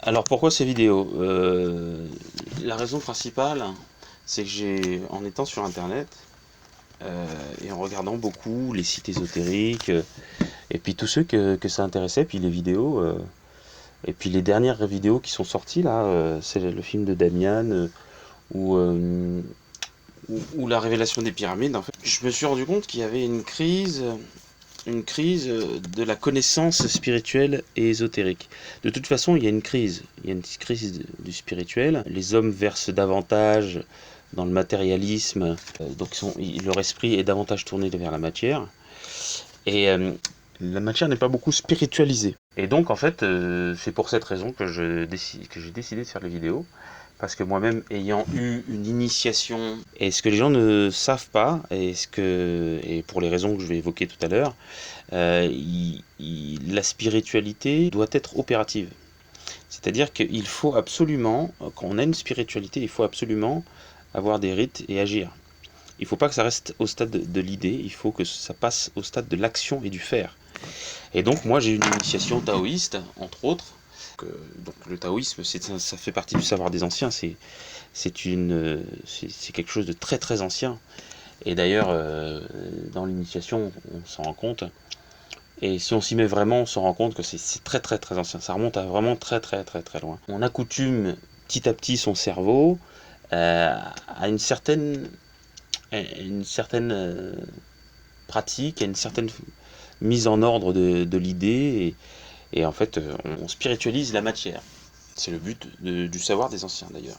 Alors pourquoi ces vidéos? La raison principale, c'est que en étant sur internet et en regardant beaucoup les sites ésotériques, et puis tous ceux que ça intéressait, puis les vidéos, et puis les dernières vidéos qui sont sorties là, c'est le film de Damian, ou, euh, ou la révélation des pyramides. En fait, je me suis rendu compte qu'il y avait une crise de la connaissance spirituelle et ésotérique. De toute façon, il y a une crise du spirituel. Les hommes versent davantage dans le matérialisme, donc leur esprit est davantage tourné vers la matière, et la matière n'est pas beaucoup spiritualisée. Et donc, en fait, c'est pour cette raison que j'ai décidé de faire les vidéos, parce que moi-même, ayant eu une initiation, et ce que les gens ne savent pas, et pour les raisons que je vais évoquer tout à l'heure, la spiritualité doit être opérative. C'est-à-dire qu'il faut absolument, quand on a une spiritualité, il faut absolument avoir des rites et agir. Il ne faut pas que ça reste au stade de l'idée, il faut que ça passe au stade de l'action et du faire. Et donc moi j'ai une initiation taoïste, entre autres. Donc le taoïsme, ça fait partie du savoir des anciens, c'est quelque chose de très très ancien. Et d'ailleurs, dans l'initiation, on s'en rend compte. Et si on s'y met vraiment, on se rend compte que c'est très très très ancien. Ça remonte à vraiment très très très très loin. On accoutume petit à petit son cerveau à une certaine pratique, à une certaine mise en ordre de l'idée. Et en fait, on spiritualise la matière. C'est le but du savoir des anciens d'ailleurs.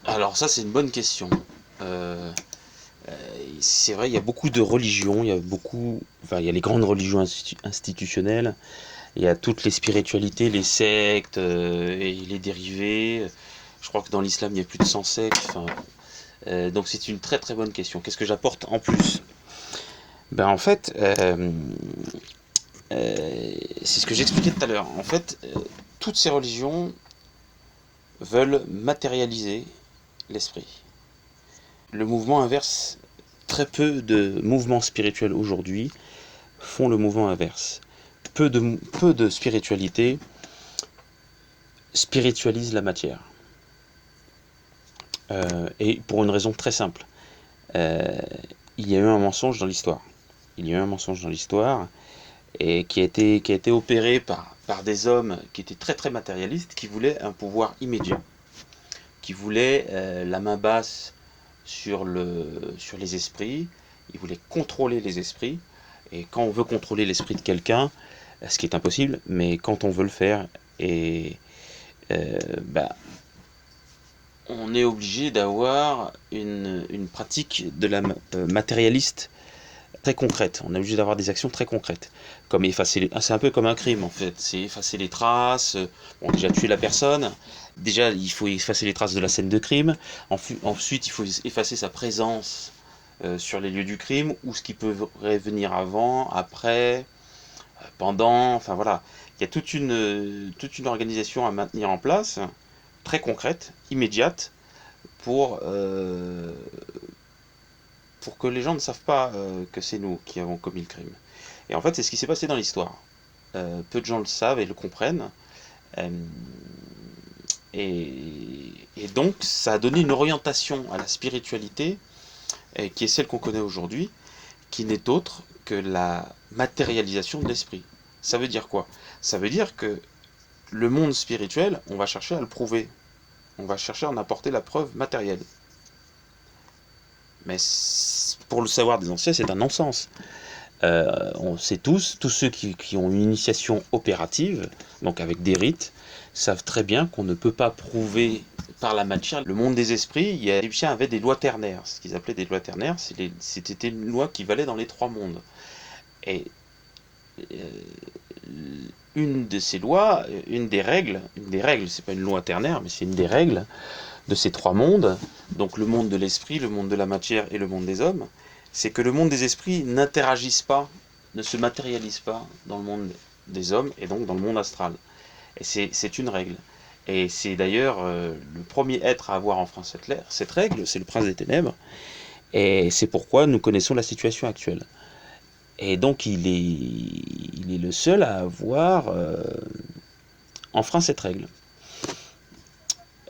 Alors ça c'est une bonne question. Euh, c'est vrai, il y a beaucoup de religions, il y a les grandes religions institutionnelles, il y a toutes les spiritualités, les sectes et les dérivés. Je crois que dans l'islam, il y a plus de 100 sectes. Enfin, donc c'est une très très bonne question. Qu'est-ce que j'apporte en plus? Ben en fait, c'est ce que j'expliquais tout à l'heure. En fait, toutes ces religions veulent matérialiser l'esprit. Le mouvement inverse, très peu de mouvements spirituels aujourd'hui font le mouvement inverse. Peu de spiritualité spiritualise la matière. Et pour une raison très simple. Euh, il y a eu un mensonge dans l'histoire. Il y a eu un mensonge dans l'histoire et qui a été opéré par des hommes qui étaient très très matérialistes, qui voulaient un pouvoir immédiat, qui voulaient la main basse sur les esprits, ils voulaient contrôler les esprits. Et quand on veut contrôler l'esprit de quelqu'un, ce qui est impossible, mais quand on veut le faire, et bah, on est obligé d'avoir une pratique de la matérialiste très concrète. On est obligé d'avoir des actions très concrètes. Comme effacer c'est un peu comme un crime en fait. C'est effacer les traces. Bon, déjà tuer la personne. Déjà, il faut effacer les traces de la scène de crime. Ensuite, il faut effacer sa présence sur les lieux du crime ou ce qui peut venir avant, après, pendant. Enfin voilà. Il y a toute une organisation à maintenir en place, très concrète, immédiate, pour, euh, pour que les gens ne savent pas que c'est nous qui avons commis le crime. Et en fait, c'est ce qui s'est passé dans l'histoire. Peu de gens le savent et le comprennent. Euh, et donc, ça a donné une orientation à la spiritualité qui est celle qu'on connaît aujourd'hui, qui n'est autre que la matérialisation de l'esprit. Ça veut dire quoi? Ça veut dire que le monde spirituel, on va chercher à le prouver. On va chercher à en apporter la preuve matérielle. Mais pour le savoir des anciens, c'est un non-sens. On sait tous ceux qui ont une initiation opérative, donc avec des rites, savent très bien qu'on ne peut pas prouver par la matière le monde des esprits. Les Égyptiens avaient des lois ternaires. Ce qu'ils appelaient des lois ternaires, c'était une loi qui valait dans les trois mondes. Et une de ces lois, une des règles, c'est pas une loi ternaire, mais c'est une des règles de ces trois mondes, donc le monde de l'esprit, le monde de la matière et le monde des hommes, c'est que le monde des esprits n'interagisse pas, ne se matérialise pas dans le monde des hommes et donc dans le monde astral. Et c'est une règle. Et c'est d'ailleurs le premier être à avoir enfreint cette règle, c'est le prince des ténèbres. Et c'est pourquoi nous connaissons la situation actuelle. Et donc il est le seul à avoir enfreint cette règle.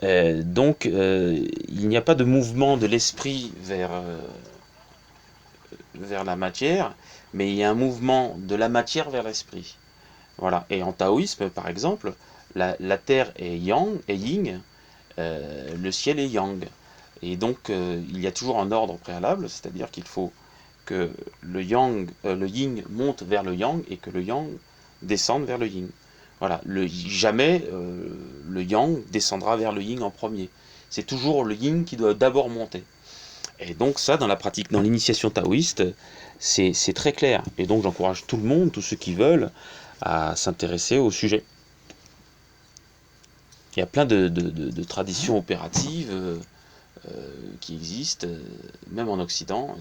Donc il n'y a pas de mouvement de l'esprit vers la matière, mais il y a un mouvement de la matière vers l'esprit. Voilà. Et en taoïsme, par exemple, la terre est yang, est yin, le ciel est yang. Et donc il y a toujours un ordre préalable, c'est-à-dire qu'il faut que le yin monte vers le yang et que le yang descende vers le yin. Voilà, jamais le yang descendra vers le yin en premier. C'est toujours le yin qui doit d'abord monter. Et donc ça, dans la pratique, dans l'initiation taoïste, c'est très clair. Et donc j'encourage tout le monde, tous ceux qui veulent, à s'intéresser au sujet. Il y a plein de traditions opératives qui existent, même en Occident.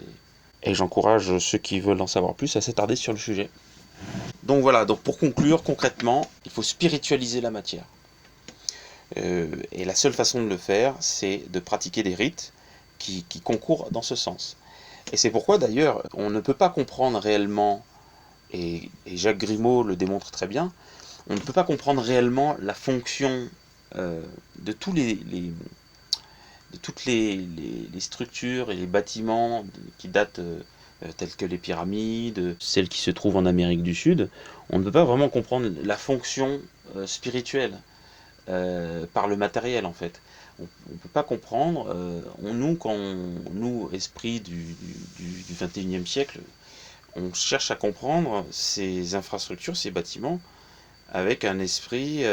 Et j'encourage ceux qui veulent en savoir plus à s'attarder sur le sujet. Donc voilà, donc pour conclure, concrètement, il faut spiritualiser la matière. Et la seule façon de le faire, c'est de pratiquer des rites qui concourent dans ce sens. Et c'est pourquoi d'ailleurs, on ne peut pas comprendre réellement, et Jacques Grimaud le démontre très bien, on ne peut pas comprendre réellement la fonction de tous de toutes les structures et les bâtiments qui datent telles que les pyramides, celles qui se trouvent en Amérique du Sud. On ne peut pas vraiment comprendre la fonction spirituelle par le matériel en fait. On ne peut pas comprendre, nous, esprit du 21e siècle, on cherche à comprendre ces infrastructures, ces bâtiments, avec un esprit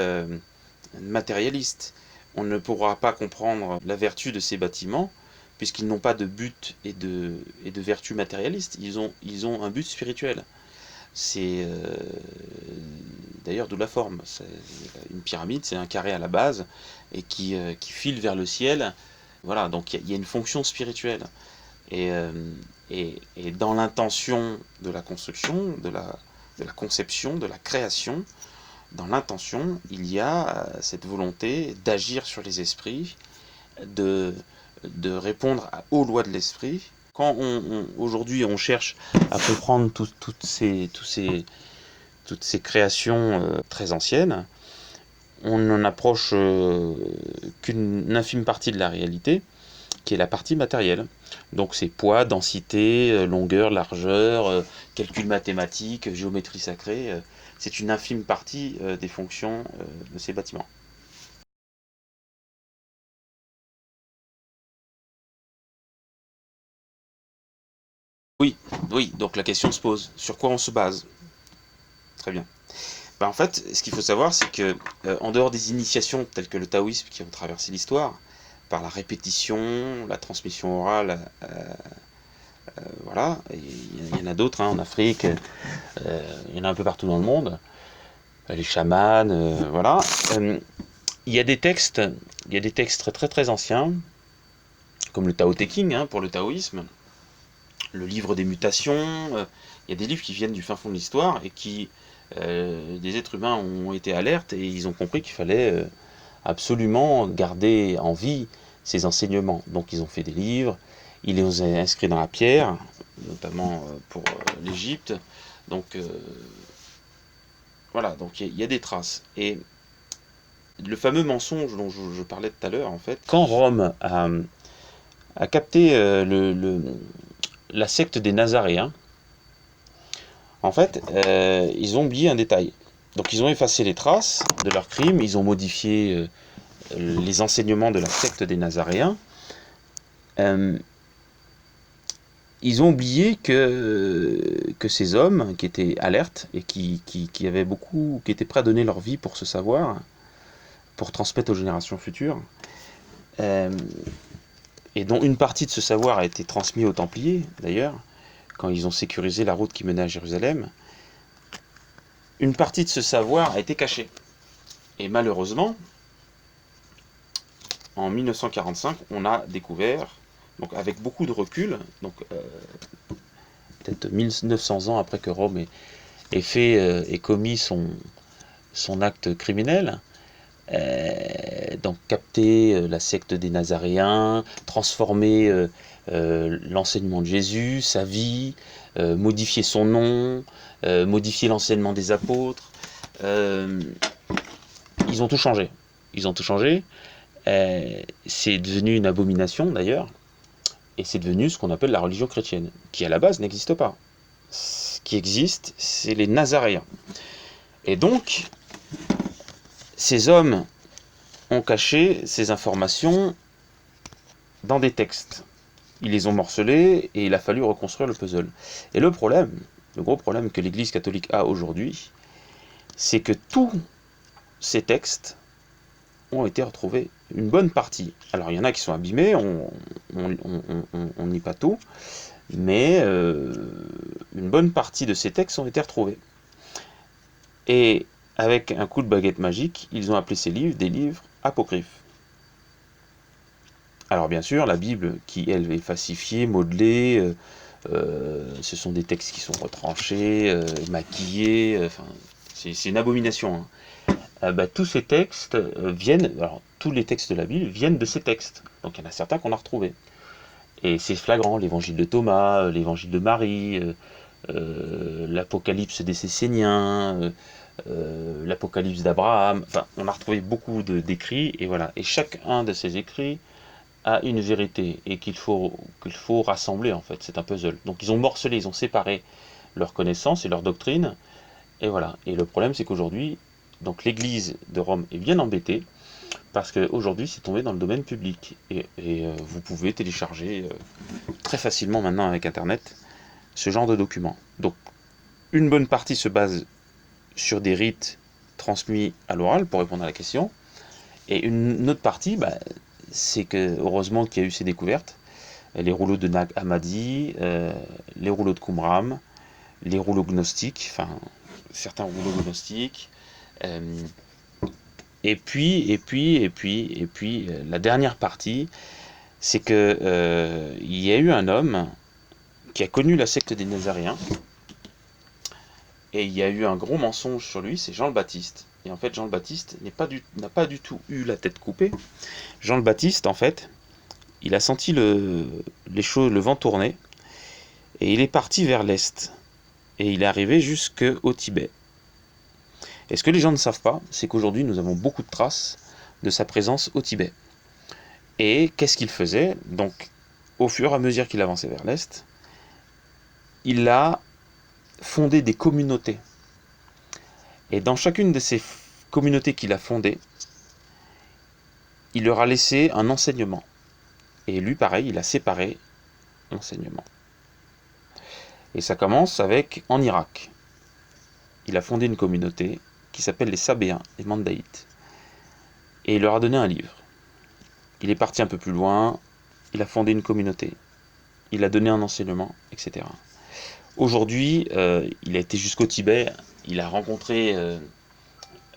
matérialiste. On ne pourra pas comprendre la vertu de ces bâtiments, puisqu'ils n'ont pas de but et de vertu matérialiste. Ils ont un but spirituel. C'est d'ailleurs d'où la forme. Une pyramide, c'est un carré à la base et qui file vers le ciel. Voilà, donc il y a une fonction spirituelle. Et, euh, et dans l'intention de la construction, de la conception, de la création, dans l'intention, il y a cette volonté d'agir sur les esprits, de, de répondre aux lois de l'esprit. Quand aujourd'hui on cherche à comprendre toutes ces créations très anciennes, on n'en approche qu'une infime partie de la réalité, qui est la partie matérielle. Donc c'est poids, densité, longueur, largeur, calcul mathématique, géométrie sacrée. C'est une infime partie des fonctions de ces bâtiments. Oui, oui, donc la question se pose. Sur quoi on se base? Très bien. En fait, ce qu'il faut savoir, c'est que en dehors des initiations telles que le taoïsme qui ont traversé l'histoire, par la répétition, la transmission orale, voilà, il y en a d'autres hein, en Afrique, il y en a un peu partout dans le monde, les chamans, voilà. Il y a des textes, il y a des textes très très anciens, comme le Tao Te Ching hein, pour le taoïsme, le livre des mutations. Il y a des livres qui viennent du fin fond de l'histoire et qui des êtres humains ont été alertes et ils ont compris qu'il fallait absolument garder en vie ces enseignements. Donc ils ont fait des livres, ils les ont inscrits dans la pierre, notamment pour l'Égypte. Donc voilà, donc il y a des traces. Et le fameux mensonge dont je parlais tout à l'heure, en fait, quand Rome a capté la secte des Nazaréens, en fait, ils ont oublié un détail. Donc ils ont effacé les traces de leurs crimes, ils ont modifié les enseignements de la secte des Nazaréens. Ils ont oublié que ces hommes qui étaient alertes et qui avaient beaucoup, qui étaient prêts à donner leur vie pour ce savoir, pour transmettre aux générations futures, et dont une partie de ce savoir a été transmise aux Templiers, d'ailleurs, quand ils ont sécurisé la route qui menait à Jérusalem, une partie de ce savoir a été cachée. Et malheureusement, en 1945, on a découvert, donc avec beaucoup de recul, donc peut-être 1900 ans après que Rome ait fait et commis son acte criminel, Donc capter la secte des Nazaréens, transformer l'enseignement de Jésus, sa vie, modifier son nom, modifier l'enseignement des apôtres. Ils ont tout changé. Ils ont tout changé. C'est devenu une abomination d'ailleurs, et c'est devenu ce qu'on appelle la religion chrétienne, qui à la base n'existe pas. Ce qui existe, c'est les Nazaréens. Et donc, ces hommes ont caché ces informations dans des textes. Ils les ont morcelés et il a fallu reconstruire le puzzle. Et le gros problème que l'Église catholique a aujourd'hui, c'est que tous ces textes ont été retrouvés, une bonne partie. Alors il y en a qui sont abîmés, on nie pas tout, mais une bonne partie de ces textes ont été retrouvés. Et avec un coup de baguette magique, ils ont appelé ces livres des livres apocryphes. Alors bien sûr, la Bible, qui elle est falsifiée, modelée, ce sont des textes qui sont retranchés, maquillés, enfin, c'est une abomination. Tous ces textes viennent, alors tous les textes de la Bible viennent de ces textes. Donc il y en a certains qu'on a retrouvés. Et c'est flagrant, l'évangile de Thomas, l'évangile de Marie, l'Apocalypse des Esséniens, l'Apocalypse d'Abraham. Enfin, on a retrouvé beaucoup d'écrits, et voilà. Et chacun de ces écrits a une vérité, et qu'il faut rassembler, en fait. C'est un puzzle. Donc ils ont morcelé, ils ont séparé leurs connaissances et leur doctrine, et voilà. Et le problème, c'est qu'aujourd'hui, donc l'Église de Rome est bien embêtée, parce qu'aujourd'hui, c'est tombé dans le domaine public. Et vous pouvez télécharger très facilement maintenant avec Internet ce genre de documents. Donc, une bonne partie se base sur des rites transmis à l'oral, pour répondre à la question. Et une autre partie, c'est que, heureusement qu'il y a eu ces découvertes, les rouleaux de Nag Hammadi, les rouleaux de Qumran, les rouleaux gnostiques, enfin, certains rouleaux gnostiques, et puis, la dernière partie, c'est que il y a eu un homme qui a connu la secte des Nazaréens, et il y a eu un gros mensonge sur lui, c'est Jean le Baptiste. Et en fait, Jean le Baptiste n'a pas du tout eu la tête coupée. Jean le Baptiste, en fait, il a senti le vent tourner, et il est parti vers l'est. Et il est arrivé jusqu'au Tibet. Et ce que les gens ne savent pas, c'est qu'aujourd'hui, nous avons beaucoup de traces de sa présence au Tibet. Et qu'est-ce qu'il faisait? Donc, au fur et à mesure qu'il avançait vers l'est, il a fondé des communautés. Et dans chacune de ces communautés qu'il a fondées, il leur a laissé un enseignement. Et lui, pareil, il a séparé l'enseignement. Et ça commence avec, en Irak, il a fondé une communauté qui s'appelle les Sabéens, les Mandaïtes. Et il leur a donné un livre. Il est parti un peu plus loin, il a fondé une communauté. Il a donné un enseignement, etc. Aujourd'hui, il a été jusqu'au Tibet, il a rencontré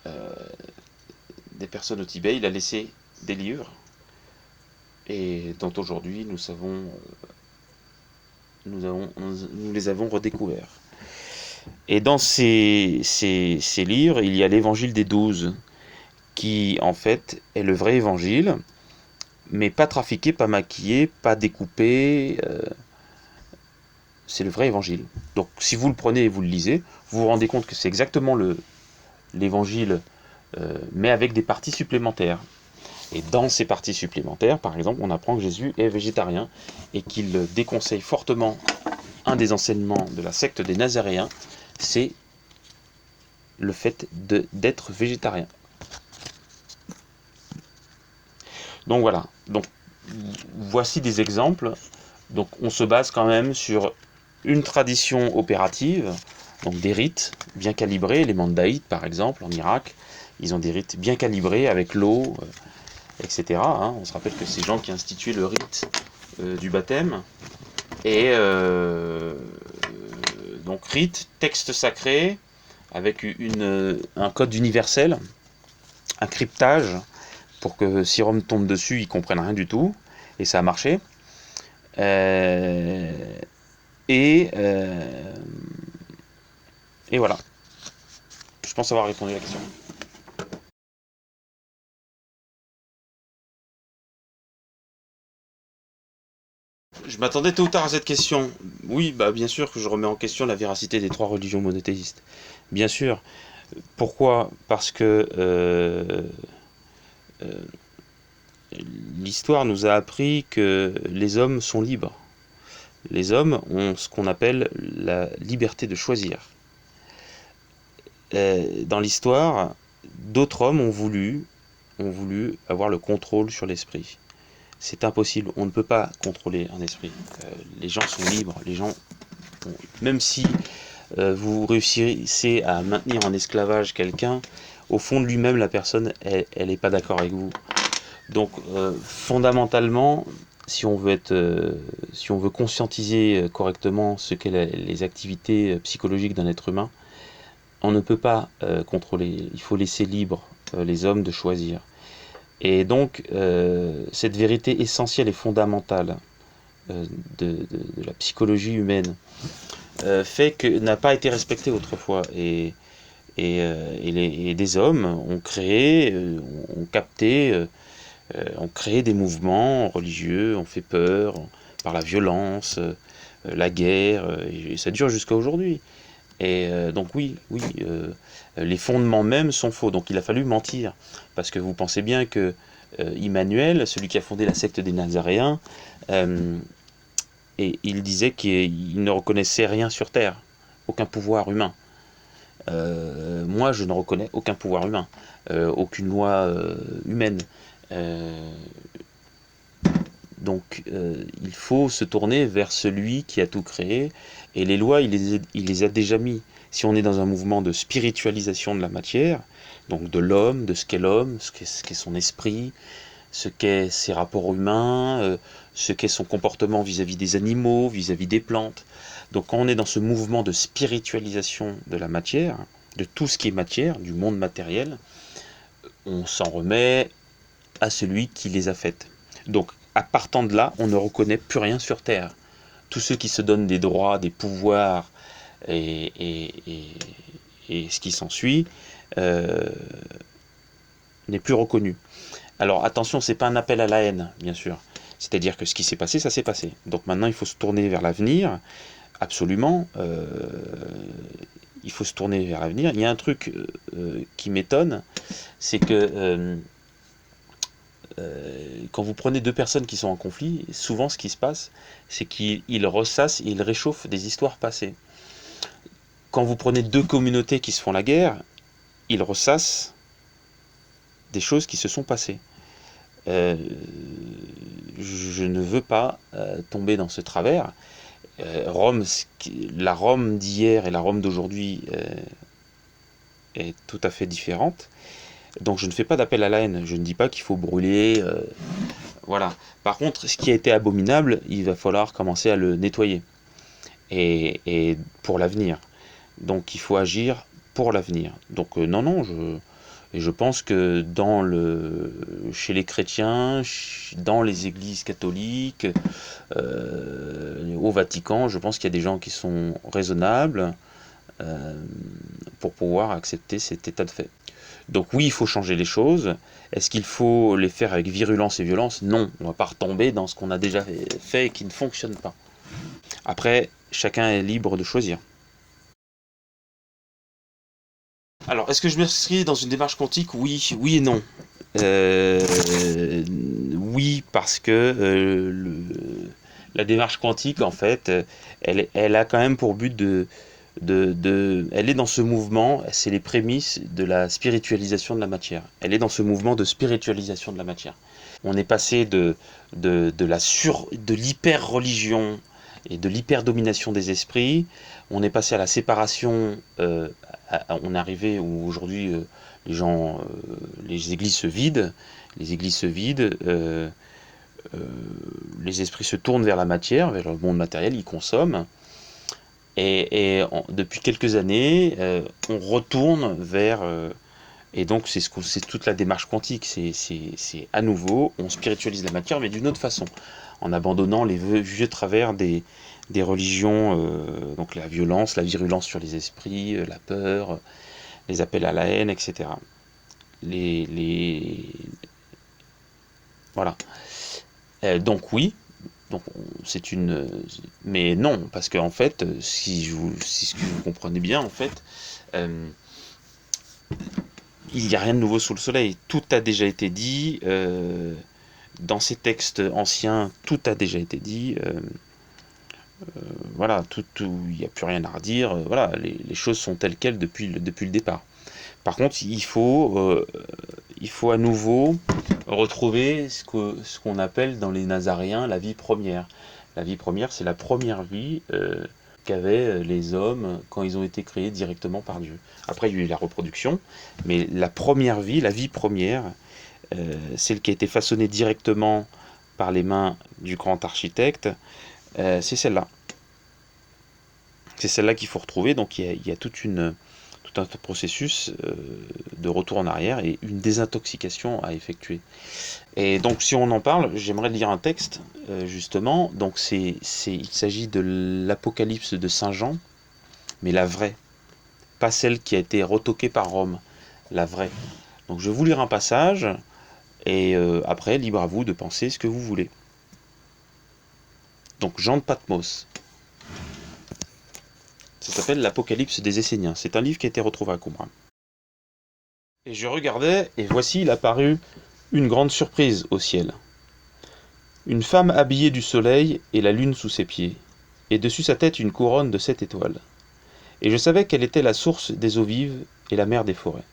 des personnes au Tibet, il a laissé des livres, et dont aujourd'hui nous les avons redécouverts. Et dans ces livres, il y a l'évangile des 12, qui en fait est le vrai évangile, mais pas trafiqué, pas maquillé, pas découpé. C'est le vrai évangile. Donc si vous le prenez et vous le lisez, vous vous rendez compte que c'est exactement l'évangile, mais avec des parties supplémentaires. Et dans ces parties supplémentaires, par exemple, on apprend que Jésus est végétarien et qu'il déconseille fortement un des enseignements de la secte des Nazaréens, c'est le fait d'être végétarien. Donc voilà. Donc voici des exemples. Donc on se base quand même sur une tradition opérative, donc des rites bien calibrés. Les Mandaïtes, par exemple, en Irak, ils ont des rites bien calibrés avec l'eau, etc. On se rappelle que c'est Jean qui a institué le rite du baptême. Et donc rite, texte sacré, avec un code universel, un cryptage, pour que si Rome tombe dessus, ils comprennent rien du tout. Et ça a marché. Euh, et, euh, et voilà. Je pense avoir répondu à la question. Je m'attendais tôt ou tard à cette question. Oui, bah bien sûr que je remets en question la véracité des trois religions monothéistes. Bien sûr. Pourquoi? Parce que euh, l'histoire nous a appris que les hommes sont libres. Les hommes ont ce qu'on appelle la liberté de choisir. Dans l'histoire, d'autres hommes ont voulu avoir le contrôle sur l'esprit. C'est impossible, on ne peut pas contrôler un esprit. Les gens sont libres, les gens, même si vous réussissez à maintenir en esclavage quelqu'un, au fond de lui-même, la personne, elle n'est pas d'accord avec vous. Donc, fondamentalement, si on veut conscientiser correctement ce qu'est les activités psychologiques d'un être humain, on ne peut pas contrôler. Il faut laisser libre les hommes de choisir. Et donc, cette vérité essentielle et fondamentale de la psychologie humaine fait que n'a pas été respectée autrefois. Et des hommes ont créé, ont capté, ont créé des mouvements religieux, ont fait peur par la violence, la guerre, et ça dure jusqu'à aujourd'hui. Et donc oui, oui, les fondements même sont faux. Donc il a fallu mentir. Parce que vous pensez bien que Immanuel, celui qui a fondé la secte des Nazaréens, euh, et il disait qu'il ne reconnaissait rien sur Terre, aucun pouvoir humain. Moi, je ne reconnais aucun pouvoir humain, aucune loi humaine. Euh, donc, il faut se tourner vers celui qui a tout créé, et les lois, il les a déjà mis. Si on est dans un mouvement de spiritualisation de la matière, donc de l'homme, de ce ce qu'est son esprit, ce qu'est ses rapports humains, ce qu'est son comportement vis-à-vis des animaux, vis-à-vis des plantes. Donc quand on est dans ce mouvement de spiritualisation de la matière, de tout ce qui est matière, du monde matériel, on s'en remet à celui qui les a faites. Donc à partant de là, on ne reconnaît plus rien sur Terre. Tous ceux qui se donnent des droits, des pouvoirs et ce qui s'ensuit euh, n'est plus reconnu. Alors attention, c'est pas un appel à la haine, bien sûr. C'est-à-dire que ce qui s'est passé, ça s'est passé. Donc maintenant, il faut se tourner vers l'avenir. Absolument. Il faut se tourner vers l'avenir. Il y a un truc qui m'étonne, c'est que quand vous prenez deux personnes qui sont en conflit, souvent ce qui se passe, c'est qu'ils ressassent et ils réchauffent des histoires passées. Quand vous prenez deux communautés qui se font la guerre, ils ressassent des choses qui se sont passées. Euh, je ne veux pas tomber dans ce travers. Rome, la Rome d'hier et la Rome d'aujourd'hui est tout à fait différente. Donc je ne fais pas d'appel à la haine. Je ne dis pas qu'il faut brûler. Voilà. Par contre, ce qui a été abominable, il va falloir commencer à le nettoyer. Et pour l'avenir. Donc il faut agir pour l'avenir. Donc non, non, et je pense que chez les chrétiens, dans les églises catholiques, au Vatican, je pense qu'il y a des gens qui sont raisonnables euh, pour pouvoir accepter cet état de fait. Donc oui, il faut changer les choses. Est-ce qu'il faut les faire avec virulence et violence? Non, on ne va pas retomber dans ce qu'on a déjà fait et qui ne fonctionne pas. Après, chacun est libre de choisir. Alors, est-ce que je m'inscris dans une démarche quantique? Oui, oui et non. Oui, parce que la démarche quantique, en fait, elle a quand même pour but elle est dans ce mouvement, c'est les prémices de la spiritualisation de la matière. Elle est dans ce mouvement de spiritualisation de la matière. On est passé de l'hyper-religion et de l'hyper-domination des esprits, on est passé à la séparation, on est arrivé où aujourd'hui les églises se vident, euh, les esprits se tournent vers la matière, vers le monde matériel, ils consomment, depuis quelques années, on retourne vers... et donc c'est toute la démarche quantique, c'est à nouveau, on spiritualise la matière, mais d'une autre façon, en abandonnant les vieux travers des religions, donc la violence, la virulence sur les esprits, la peur, les appels à la haine, etc. Les... Voilà. Donc oui, Donc c'est une... Mais non, parce qu'en fait, si vous comprenez bien, en fait, euh, il n'y a rien de nouveau sous le soleil. Tout a déjà été dit. Dans ces textes anciens, tout a déjà été dit. Voilà, il n'y a plus rien à redire. Voilà, les choses sont telles quelles depuis le départ. Par contre, il faut à nouveau retrouver ce qu'on appelle dans les Nazaréens la vie première. La vie première, c'est la première vie qu'avaient les hommes quand ils ont été créés directement par Dieu. Après, il y a eu la reproduction, mais la première vie, la vie première, celle qui a été façonnée directement par les mains du grand architecte, c'est celle-là. C'est celle-là qu'il faut retrouver. Donc il y a tout un processus de retour en arrière et une désintoxication à effectuer. Et donc si on en parle, j'aimerais lire un texte justement. Donc il s'agit de l'Apocalypse de Saint Jean, mais la vraie, pas celle qui a été retoquée par Rome, la vraie. Donc je vais vous lire un passage et après libre à vous de penser ce que vous voulez. Donc Jean de Patmos. Ça s'appelle l'Apocalypse des Esséniens. C'est un livre qui a été retrouvé à Qumran. Et je regardais, et voici il apparut une grande surprise au ciel. Une femme habillée du soleil et la lune sous ses pieds, et dessus sa tête une couronne de 7 étoiles. Et je savais qu'elle était la source des eaux vives et la mer des forêts.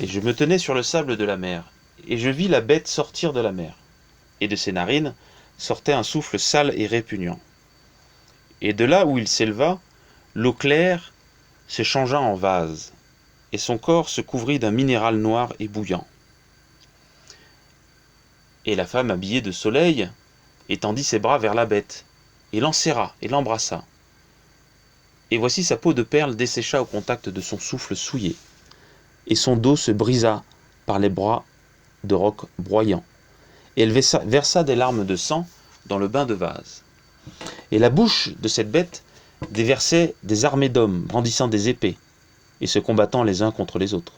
Et je me tenais sur le sable de la mer, et je vis la bête sortir de la mer. Et de ses narines sortait un souffle sale et répugnant. Et de là où il s'éleva, l'eau claire se changea en vase, et son corps se couvrit d'un minéral noir et bouillant. Et la femme habillée de soleil étendit ses bras vers la bête, et l'enserra et l'embrassa. Et voici sa peau de perle dessécha au contact de son souffle souillé, et son dos se brisa par les bras de roc broyant, et elle versa des larmes de sang dans le bain de vase. Et la bouche de cette bête déversait des armées d'hommes brandissant des épées, et se combattant les uns contre les autres.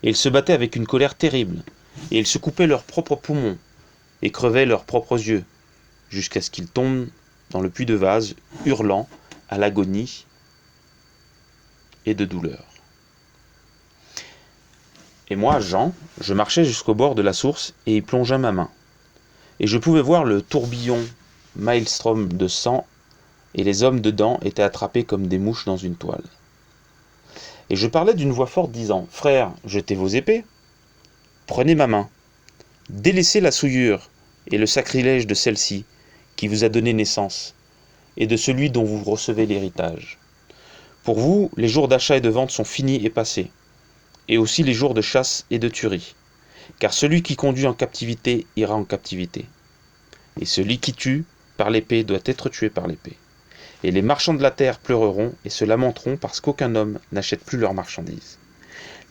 Et ils se battaient avec une colère terrible, et ils se coupaient leurs propres poumons, et crevaient leurs propres yeux, jusqu'à ce qu'ils tombent dans le puits de vase, hurlant à l'agonie et de douleur. Et moi, Jean, je marchais jusqu'au bord de la source, et y plongeai ma main. Et je pouvais voir le tourbillon maelstrom de sang, et les hommes dedans étaient attrapés comme des mouches dans une toile. Et je parlais d'une voix forte disant, « Frères, jetez vos épées, prenez ma main, délaissez la souillure et le sacrilège de celle-ci qui vous a donné naissance, et de celui dont vous recevez l'héritage. Pour vous, les jours d'achat et de vente sont finis et passés, et aussi les jours de chasse et de tuerie, car celui qui conduit en captivité ira en captivité, et celui qui tue par l'épée doit être tué par l'épée. Et les marchands de la terre pleureront et se lamenteront parce qu'aucun homme n'achète plus leurs marchandises.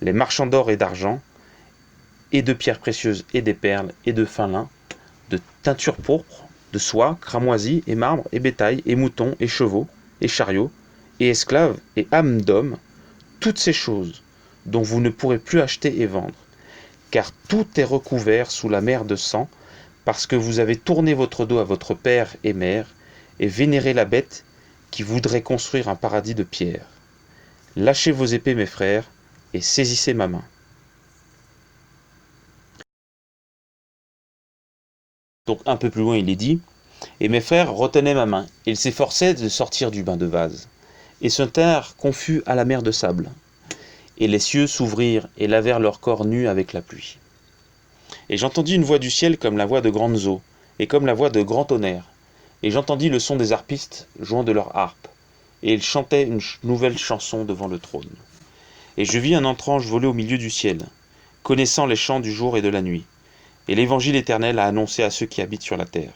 Les marchands d'or et d'argent, et de pierres précieuses et des perles, et de fin lin, de teinture pourpre, de soie, cramoisie, et marbre, et bétail, et moutons, et chevaux, et chariots, et esclaves, et âmes d'hommes, toutes ces choses dont vous ne pourrez plus acheter et vendre, car tout est recouvert sous la mer de sang, parce que vous avez tourné votre dos à votre père et mère, et vénéré la bête qui voudrait construire un paradis de pierre. Lâchez vos épées, mes frères, et saisissez ma main. Donc un peu plus loin, il est dit, et mes frères retenaient ma main. Ils s'efforçaient de sortir du bain de vase, et se tinrent confus à la mer de sable. Et les cieux s'ouvrirent et lavèrent leur corps nus avec la pluie. Et j'entendis une voix du ciel comme la voix de grandes eaux, et comme la voix de grands tonnerres. Et j'entendis le son des harpistes jouant de leur harpe, et ils chantaient une nouvelle chanson devant le trône. Et je vis un ange voler au milieu du ciel, connaissant les chants du jour et de la nuit. Et l'évangile éternel a annoncé à ceux qui habitent sur la terre,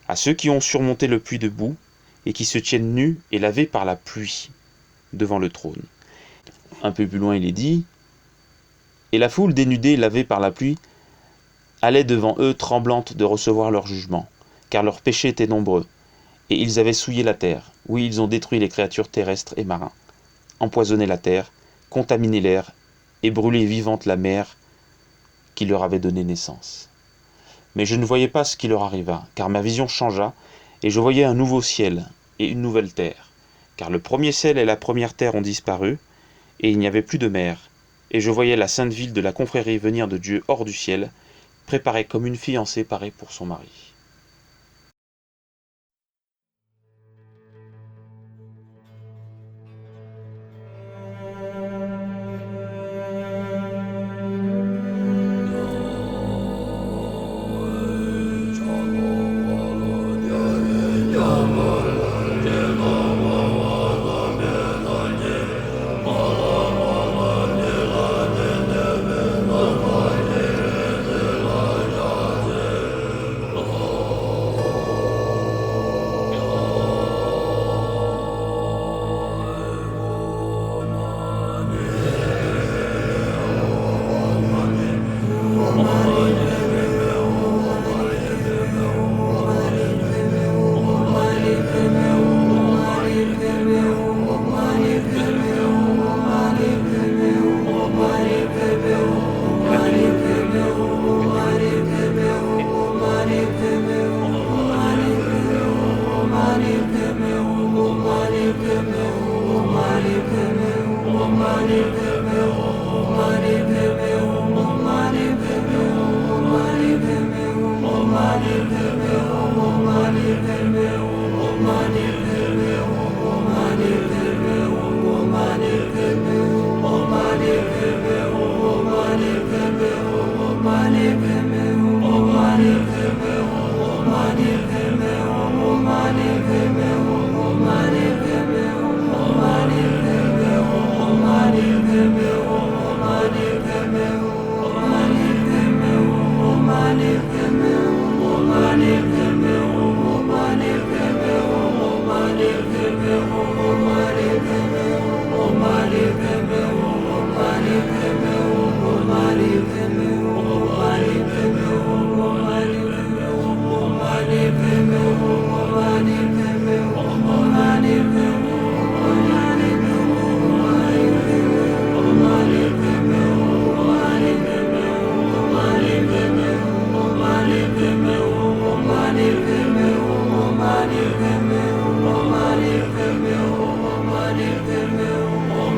à ceux qui ont surmonté le puits de boue, et qui se tiennent nus et lavés par la pluie devant le trône. Un peu plus loin, il est dit, et la foule dénudée, lavée par la pluie, allait devant eux tremblante de recevoir leur jugement, car leurs péchés étaient nombreux, et ils avaient souillé la terre. Oui, ils ont détruit les créatures terrestres et marins, empoisonné la terre, contaminé l'air, et brûlé vivante la mer qui leur avait donné naissance. Mais je ne voyais pas ce qui leur arriva, car ma vision changea, et je voyais un nouveau ciel et une nouvelle terre. Car le premier ciel et la première terre ont disparu, et il n'y avait plus de mer. Et je voyais la sainte ville de la confrérie venir de Dieu hors du ciel, préparée comme une fiancée parée pour son mari.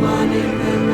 Money,